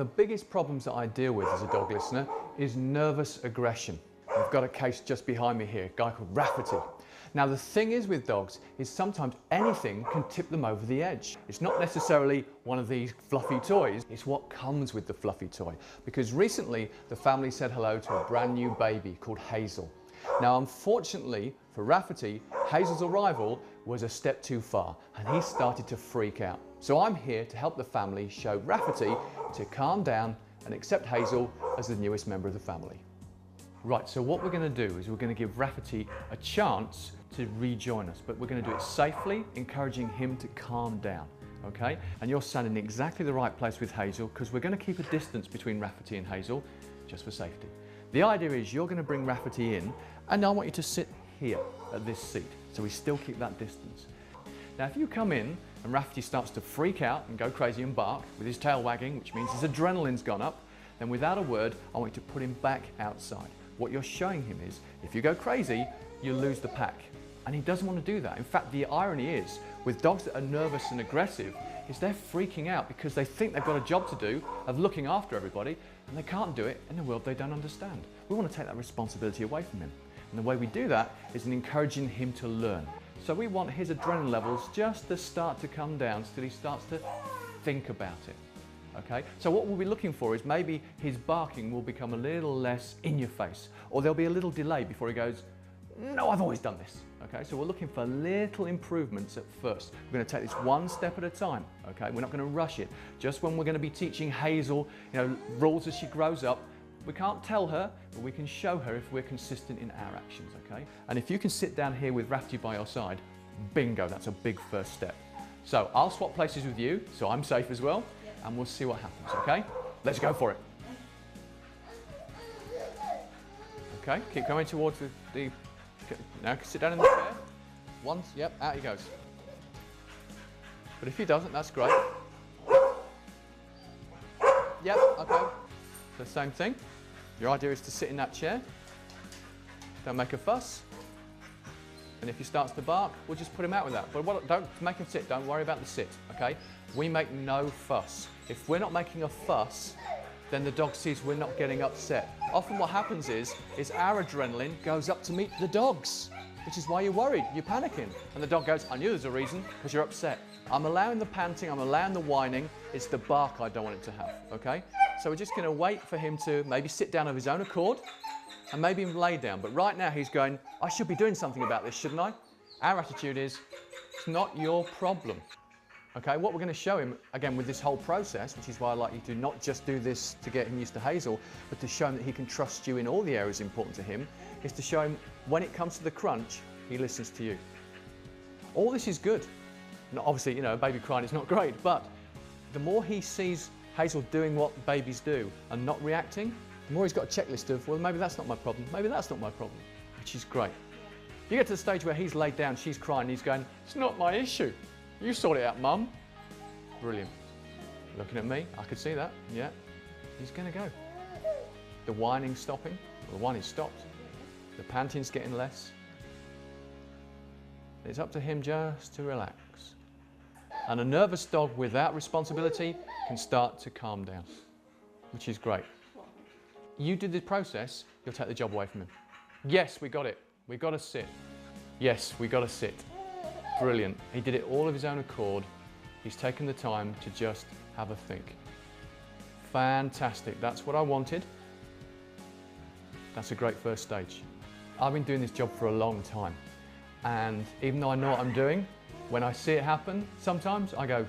of the biggest problems that I deal with as a dog listener is nervous aggression. I've got a case just behind me here, a guy called Rafferty. Now the thing is with dogs is sometimes anything can tip them over the edge. It's not necessarily one of these fluffy toys, it's what comes with the fluffy toy. Because recently the family said hello to a brand new baby called Hazel. Now unfortunately for Rafferty, Hazel's arrival was a step too far and he started to freak out. So I'm here to help the family show Rafferty to calm down and accept Hazel as the newest member of the family. Right, so what we're going to do is we're going to give Rafferty a chance to rejoin us, but we're going to do it safely, encouraging him to calm down, okay? And you're standing in exactly the right place with Hazel because we're going to keep a distance between Rafferty and Hazel just for safety. The idea is you're going to bring Rafferty in and I want you to sit here at this seat so we still keep that distance. Now if you come in and Rafferty starts to freak out and go crazy and bark with his tail wagging, which means his adrenaline's gone up, then without a word I want you to put him back outside. What you're showing him is, if you go crazy, you lose the pack. And he doesn't want to do that. In fact, the irony is, with dogs that are nervous and aggressive, is they're freaking out because they think they've got a job to do of looking after everybody, and they can't do it in a world they don't understand. We want to take that responsibility away from him. And the way we do that is in encouraging him to learn. So we want his adrenaline levels just to start to come down so that he starts to think about it. Okay, so what we'll be looking for is maybe his barking will become a little less in your face, or there'll be a little delay before he goes, no, I've always done this. Okay, so we're looking for little improvements at first. We're going to take this one step at a time. Okay, we're not going to rush it. Just when we're going to be teaching Hazel, rules as she grows up, we can't tell her, but we can show her if we're consistent in our actions. Okay, and if you can sit down here with Rafferty by your side, bingo, that's a big first step. So I'll swap places with you, so I'm safe as well. And we'll see what happens, okay? Let's go for it. Okay, keep coming towards the now sit down in the chair. Once, yep, out he goes. But if he doesn't, that's great. Yep, okay. The same thing. Your idea is to sit in that chair. Don't make a fuss. And if he starts to bark, we'll just put him out with that. But don't make him sit, don't worry about the sit, okay? We make no fuss. If we're not making a fuss, then the dog sees we're not getting upset. Often what happens is our adrenaline goes up to meet the dog's, which is why you're worried, you're panicking. And the dog goes, I knew there's a reason, because you're upset. I'm allowing the panting, I'm allowing the whining, it's the bark I don't want him to have, okay? So we're just gonna wait for him to maybe sit down of his own accord, and maybe him lay down. But right now he's going, I should be doing something about this, shouldn't I? Our attitude is, it's not your problem. Okay, what we're going to show him, again with this whole process, which is why I like you to not just do this to get him used to Hazel, but to show him that he can trust you in all the areas important to him, is to show him when it comes to the crunch, he listens to you. All this is good. Now, obviously, a baby crying is not great, but the more he sees Hazel doing what babies do and not reacting, the more he's got a checklist of, well, maybe that's not my problem, maybe that's not my problem, which is great. You get to the stage where he's laid down, she's crying, he's going, it's not my issue. You sort it out, Mum. Brilliant. Looking at me, I could see that, yeah. He's gonna go. The whining's stopping, well, the whining's stopped. The panting's getting less. It's up to him just to relax. And a nervous dog without responsibility can start to calm down, which is great. You did the process, you'll take the job away from him. Yes, we got it. We got to sit. Yes, we got to sit. Brilliant. He did it all of his own accord. He's taken the time to just have a think. Fantastic. That's what I wanted. That's a great first stage. I've been doing this job for a long time. And even though I know what I'm doing, when I see it happen, sometimes I go,